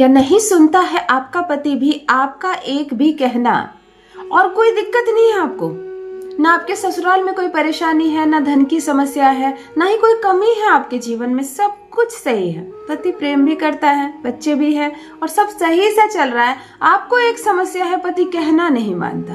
क्या नहीं सुनता है आपका पति भी आपका एक भी कहना? और कोई दिक्कत नहीं है आपको, ना आपके ससुराल में कोई परेशानी है, ना धन की समस्या है, ना ही कोई कमी है आपके जीवन में, सब कुछ सही है। पति प्रेम भी करता है, बच्चे भी है और सब सही से चल रहा है। आपको एक समस्या है, पति कहना नहीं मानता।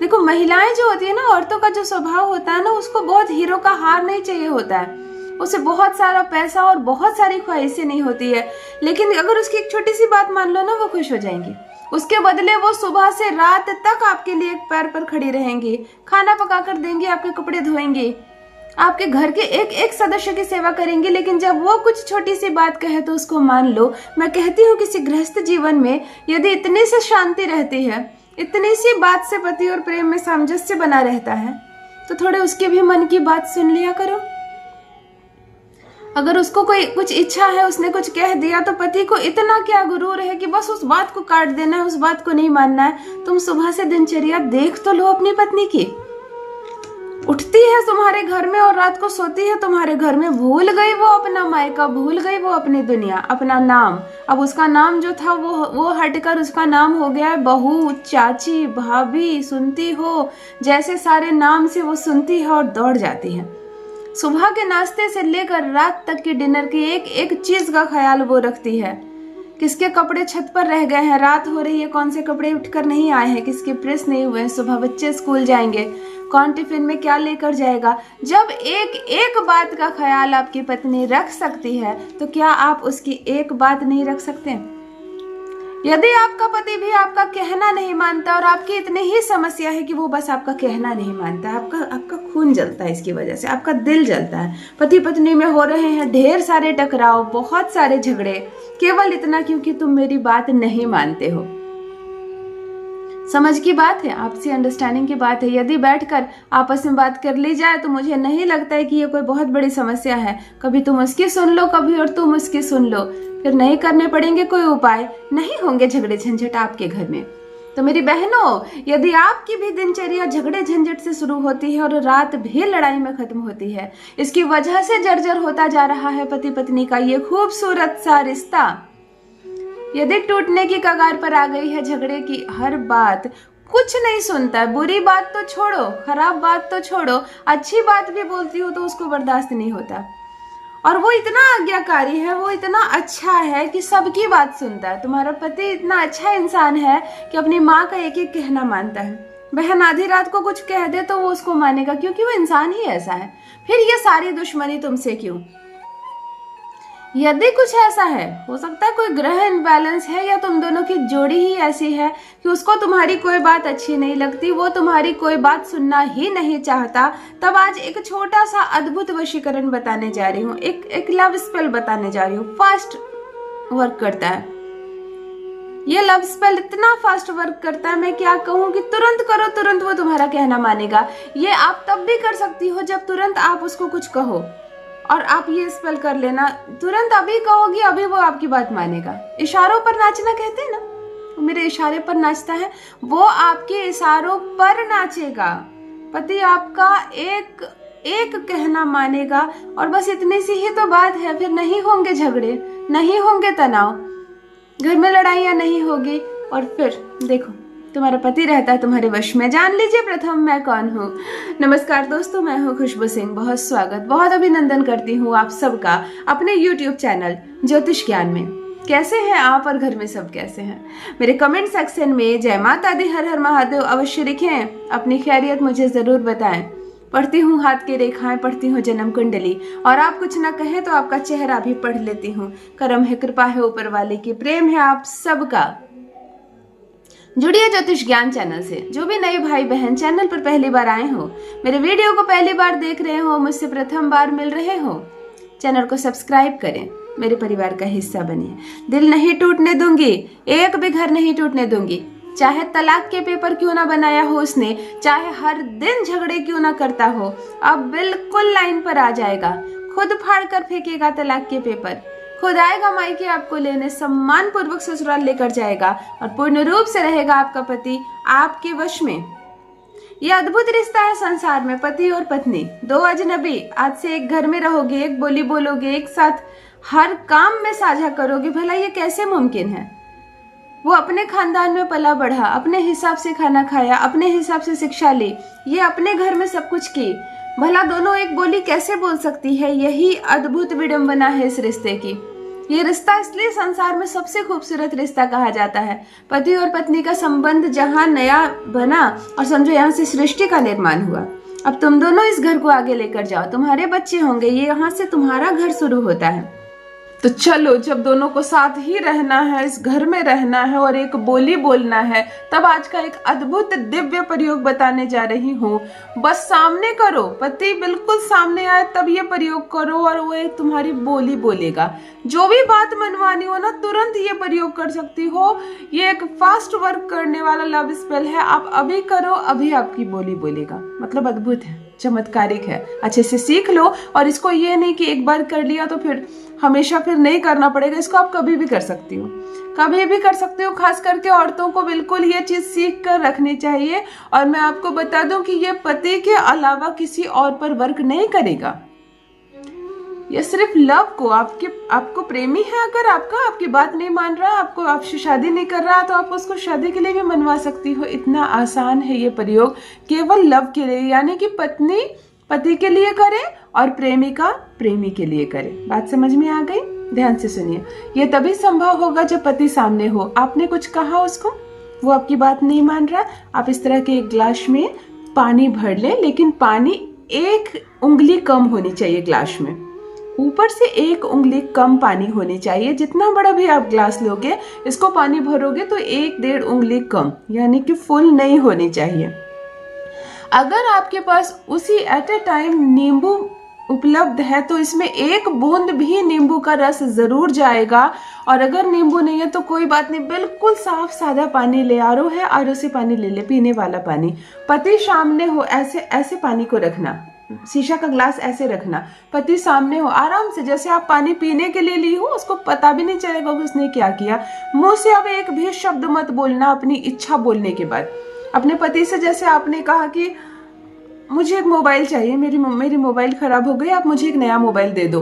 देखो, महिलाएं जो होती है ना, औरतों का जो स्वभाव होता है ना, उसको बहुत हीरो का हार नहीं चाहिए होता है, उसे बहुत सारा पैसा और बहुत सारी ख्वाहिशें नहीं होती है, लेकिन अगर उसकी एक छोटी सी बात मान लो ना, वो खुश हो जाएंगी। उसके बदले वो सुबह से रात तक आपके लिए एक पैर पर खड़ी रहेंगी, खाना पका कर देंगी, आपके कपड़े धोएंगी, आपके घर के एक एक सदस्य की सेवा करेंगी। लेकिन जब वो कुछ छोटी सी बात कहे तो उसको मान लो। मैं कहती हूँ किसी गृहस्थ जीवन में यदि इतनी सी शांति रहती है, इतनी सी बात से पति और प्रेम में सामंजस्य बना रहता है, तो थोड़े उसके भी मन की बात सुन लिया करो। अगर उसको कोई कुछ इच्छा है, उसने कुछ कह दिया, तो पति को इतना क्या गुरूर है कि बस उस बात को काट देना है, उस बात को नहीं मानना है। तुम सुबह से दिनचर्या देख तो लो अपनी पत्नी की। उठती है तुम्हारे घर में और रात को सोती है तुम्हारे घर में। भूल गई वो अपना मायका, भूल गई वो अपनी दुनिया, अपना नाम। अब उसका नाम जो था वो हटकर उसका नाम हो गया है बहू, चाची, भाभी। सुनती हो जैसे सारे नाम से वो सुनती है और दौड़ जाती है। सुबह के नाश्ते से लेकर रात तक के डिनर की एक एक चीज का ख्याल वो रखती है। किसके कपड़े छत पर रह गए हैं, रात हो रही है, कौन से कपड़े उठकर नहीं आए हैं, किसके प्रेस नहीं हुए हैं, सुबह बच्चे स्कूल जाएंगे, कौन टिफिन में क्या लेकर जाएगा। जब एक एक बात का ख्याल आपकी पत्नी रख सकती है, तो क्या आप उसकी एक बात नहीं रख सकते? यदि आपका पति भी आपका कहना नहीं मानता और आपकी इतनी ही समस्या है कि वो बस आपका कहना नहीं मानता, आपका खून जलता है, इसकी वजह से आपका दिल जलता है। पति पत्नी में हो रहे हैं ढेर सारे टकराव, बहुत सारे झगड़े, केवल इतना क्योंकि तुम मेरी बात नहीं मानते हो। समझ की बात है, आपसी अंडरस्टैंडिंग की बात है। यदि बैठकर आपस में बात कर ली जाए तो मुझे नहीं लगता है कि ये कोई बहुत बड़ी समस्या है। कभी तुम उसकी सुन लो, कभी और तुम उसकी सुन लो, फिर नहीं करने पड़ेंगे कोई उपाय, नहीं होंगे झगड़े झंझट आपके घर में। तो मेरी बहनों, यदि आपकी भी दिनचर्या झगड़े झंझट से शुरू होती है और रात भी लड़ाई में खत्म होती है, इसकी वजह से जर्जर होता जा रहा है पति पत्नी का ये खूबसूरत सा रिश्ता, यदि टूटने की कगार पर आ गई है, झगड़े की हर बात कुछ नहीं सुनता है, बुरी बात तो छोड़ो, खराब बात तो छोड़ो, अच्छी बात भी बोलती हो तो उसको बर्दाश्त नहीं होता, और वो इतना आज्ञाकारी है, वो इतना अच्छा है कि सबकी बात सुनता है। तुम्हारा पति इतना अच्छा इंसान है कि अपनी माँ का एक एक कहना मानता है। बहन आधी रात को कुछ कह दे तो वो उसको मानेगा, क्योंकि वो इंसान ही ऐसा है। फिर ये सारी दुश्मनी तुमसे क्यों? यदि कुछ ऐसा है, हो सकता है कोई ग्रह इम्बैलेंस है, या तुम दोनों की जोड़ी ही ऐसी है कि उसको तुम्हारी कोई बात अच्छी नहीं लगती, वो तुम्हारी कोई बात सुनना ही नहीं चाहता, तब आज एक छोटा सा अद्भुत वशीकरण बताने जा रही हूँ, एक लव स्पेल बताने जा रही हूँ। फास्ट वर्क करता है ये लव स्पेल, इतना फास्ट वर्क करता है, मैं क्या कहूँ कि तुरंत करो, तुरंत वो तुम्हारा कहना मानेगा। ये आप तब भी कर सकती हो जब तुरंत आप उसको कुछ कहो, और आप ये स्पेल कर लेना, तुरंत अभी कहोगी, अभी वो आपकी बात मानेगा। इशारों पर नाचना कहते हैं ना, वो मेरे इशारे पर नाचता है, वो आपके इशारों पर नाचेगा। पति आपका एक एक कहना मानेगा, और बस इतनी सी ही तो बात है। फिर नहीं होंगे झगड़े, नहीं होंगे तनाव, घर में लड़ाइयाँ नहीं होगी, और फिर देखो तुम्हारा पति रहता है तुम्हारे वश में। जान लीजिए प्रथम मैं कौन हूँ। नमस्कार दोस्तों, मैं हूँ खुशबू सिंह। बहुत स्वागत, बहुत अभिनंदन करती हूँ आप सबका अपने YouTube चैनल ज्योतिष ज्ञान में। कैसे हैं आप और घर में सब कैसे हैं? मेरे कमेंट सेक्शन में जय माता दी, हर हर महादेव अवश्य लिखें, अपनी खैरियत मुझे जरूर बताएं। पढ़ती हूँ हाथ की रेखाएं, पढ़ती हूँ जन्म कुंडली, और आप कुछ ना कहें तो आपका चेहरा भी पढ़ लेती हूँ। करम है, कृपा है ऊपर वाले की, प्रेम है आप सबका। जुड़िए ज्योतिष ज्ञान चैनल से। जो भी नए भाई बहन चैनल पर पहली बार आए हो, मेरे वीडियो को पहली बार देख रहे हो, मुझसे प्रथम बार मिल रहे हो, चैनल को सब्सक्राइब करें, मेरे परिवार का हिस्सा बनिए। दिल नहीं टूटने दूंगी, एक भी घर नहीं टूटने दूंगी, चाहे तलाक के पेपर क्यों ना बनाया हो उसने, चाहे हर दिन झगड़े क्यों ना करता हो, अब बिल्कुल लाइन पर आ जाएगा, खुद फाड़ कर फेंकेगा तलाक के पेपर, खुद आएगा मायके आपको लेने, सम्मान पूर्वक ससुराल लेकर जाएगा, और पूर्ण रूप से रहेगा आपका पति आपके वश में। यह अद्भुत रिश्ता है संसार में, पति और पत्नी, दो अजनबी। आज से एक घर में रहोगे, एक बोली बोलोगे, एक साथ हर काम में साझा करोगे। भला ये कैसे मुमकिन है? वो अपने खानदान में पला बढ़ा, अपने हिसाब से खाना खाया, अपने हिसाब से शिक्षा ली, ये अपने घर में सब कुछ की। भला दोनों एक बोली कैसे बोल सकती है? यही अद्भुत विडंबना है इस रिश्ते की। ये रिश्ता इसलिए संसार में सबसे खूबसूरत रिश्ता कहा जाता है। पति और पत्नी का संबंध जहाँ नया बना और समझो यहाँ से सृष्टि का निर्माण हुआ। अब तुम दोनों इस घर को आगे लेकर जाओ, तुम्हारे बच्चे होंगे, ये यहाँ से तुम्हारा घर शुरू होता है। तो चलो, जब दोनों को साथ ही रहना है, इस घर में रहना है और एक बोली बोलना है, तब आज का एक अद्भुत दिव्य प्रयोग बताने जा रही हूँ। बस सामने करो, पति बिल्कुल सामने आए तब ये प्रयोग करो और वो एक तुम्हारी बोली बोलेगा। जो भी बात मनवानी हो ना, तुरंत ये प्रयोग कर सकती हो। ये एक फास्ट वर्क करने वाला लव स्पेल है। आप अभी करो, अभी आपकी बोली बोलेगा। मतलब अद्भुत है, चमत्कारिक है। अच्छे से सीख लो और इसको ये नहीं कि एक बार कर लिया तो फिर हमेशा फिर नहीं करना पड़ेगा। इसको आप कभी भी कर सकती हो, कभी भी कर सकते हो। खास करके औरतों को बिल्कुल ये चीज सीख कर रखनी चाहिए। और मैं आपको बता दूं कि ये पति के अलावा किसी और पर वर्क नहीं करेगा। ये सिर्फ लव को, आपको प्रेमी है अगर आपकी बात नहीं मान रहा, आपसे शादी नहीं कर रहा, तो आप उसको शादी के लिए भी मनवा सकती हो। इतना आसान है ये प्रयोग, केवल लव के लिए, यानी कि पत्नी पति के लिए करे और प्रेमिका प्रेमी के लिए करे। बात समझ में आ गई? ध्यान से सुनिए। ये तभी संभव होगा जब पति सामने हो। आपने कुछ कहा उसको, वो आपकी बात नहीं मान रहा, आप इस तरह के एक ग्लास में पानी भर लें, लेकिन पानी 1 उंगली कम होनी चाहिए ग्लास में। ऊपर से 1 उंगली कम पानी होनी चाहिए। जितना बड़ा भी आप ग्लास लोगे, इसको पानी भरोगे तो 1-1.5 उंगली कम, यानी कि फुल नहीं होनी चाहिए। अगर आपके पास उसी एट ए टाइम नींबू उपलब्ध है तो इसमें 1 बूंद भी नींबू का रस जरूर जाएगा। और अगर नींबू नहीं है तो कोई बात नहीं, बिल्कुल साफ सादा पानी ले, आरओ है, आरओ से पानी ले ले, पीने वाला पानी। पति सामने हो, ऐसे पानी को रखना, शीशा का ग्लास ऐसे रखना, पति सामने हो, आराम से, जैसे आप पानी पीने के लिए ली हो, उसको पता भी नहीं चलेगा कि उसने क्या किया। मुंह से अब एक भी शब्द मत बोलना अपनी इच्छा बोलने के बाद। अपने पति से जैसे आपने कहा कि मुझे एक मोबाइल चाहिए, मेरी मोबाइल खराब हो गई, आप मुझे एक नया मोबाइल दे दो,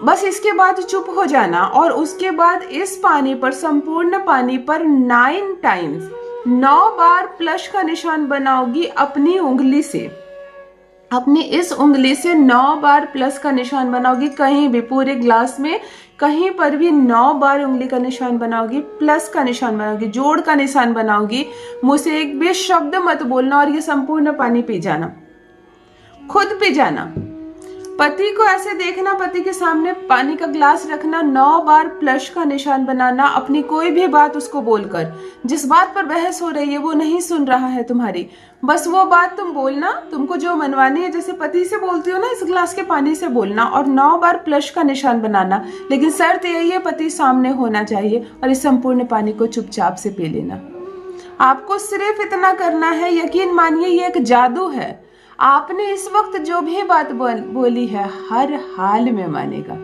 बस इसके बाद चुप हो जाना। और उसके बाद इस पानी पर, संपूर्ण पानी पर 9 टाइम्स 9 बार प्लस का निशान बनाओगी अपनी उंगली से। अपनी इस उंगली से 9 बार प्लस का निशान बनाओगी, कहीं भी पूरे ग्लास में कहीं पर भी 9 बार उंगली का निशान बनाओगी, प्लस का निशान बनाओगी, जोड़ का निशान बनाओगी। मुंह से एक भी शब्द मत बोलना और ये संपूर्ण पानी पी जाना, खुद पी जाना। पति को ऐसे देखना, पति के सामने पानी का ग्लास रखना, 9 बार प्लस का निशान बनाना, अपनी कोई भी बात उसको बोलकर। जिस बात पर बहस हो रही है वो नहीं सुन रहा है तुम्हारी, बस वो बात तुम बोलना, तुमको जो मनवानी है, जैसे पति से बोलती हो ना, इस ग्लास के पानी से बोलना और 9 बार प्लस का निशान बनाना। लेकिन शर्त यही है, पति सामने होना चाहिए और इस संपूर्ण पानी को चुपचाप से पी लेना। आपको सिर्फ इतना करना है, यकीन मानिए ये एक जादू है। आपने इस वक्त जो भी बात बोली है हर हाल में मानेगा,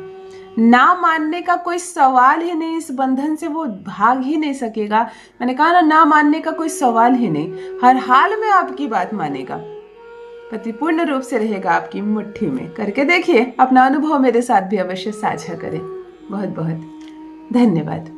ना मानने का कोई सवाल ही नहीं। इस बंधन से वो भाग ही नहीं सकेगा। मैंने कहा ना मानने का कोई सवाल ही नहीं, हर हाल में आपकी बात मानेगा। पति पूर्ण रूप से रहेगा आपकी मुट्ठी में। करके देखिए, अपना अनुभव मेरे साथ भी अवश्य साझा करें। बहुत बहुत धन्यवाद।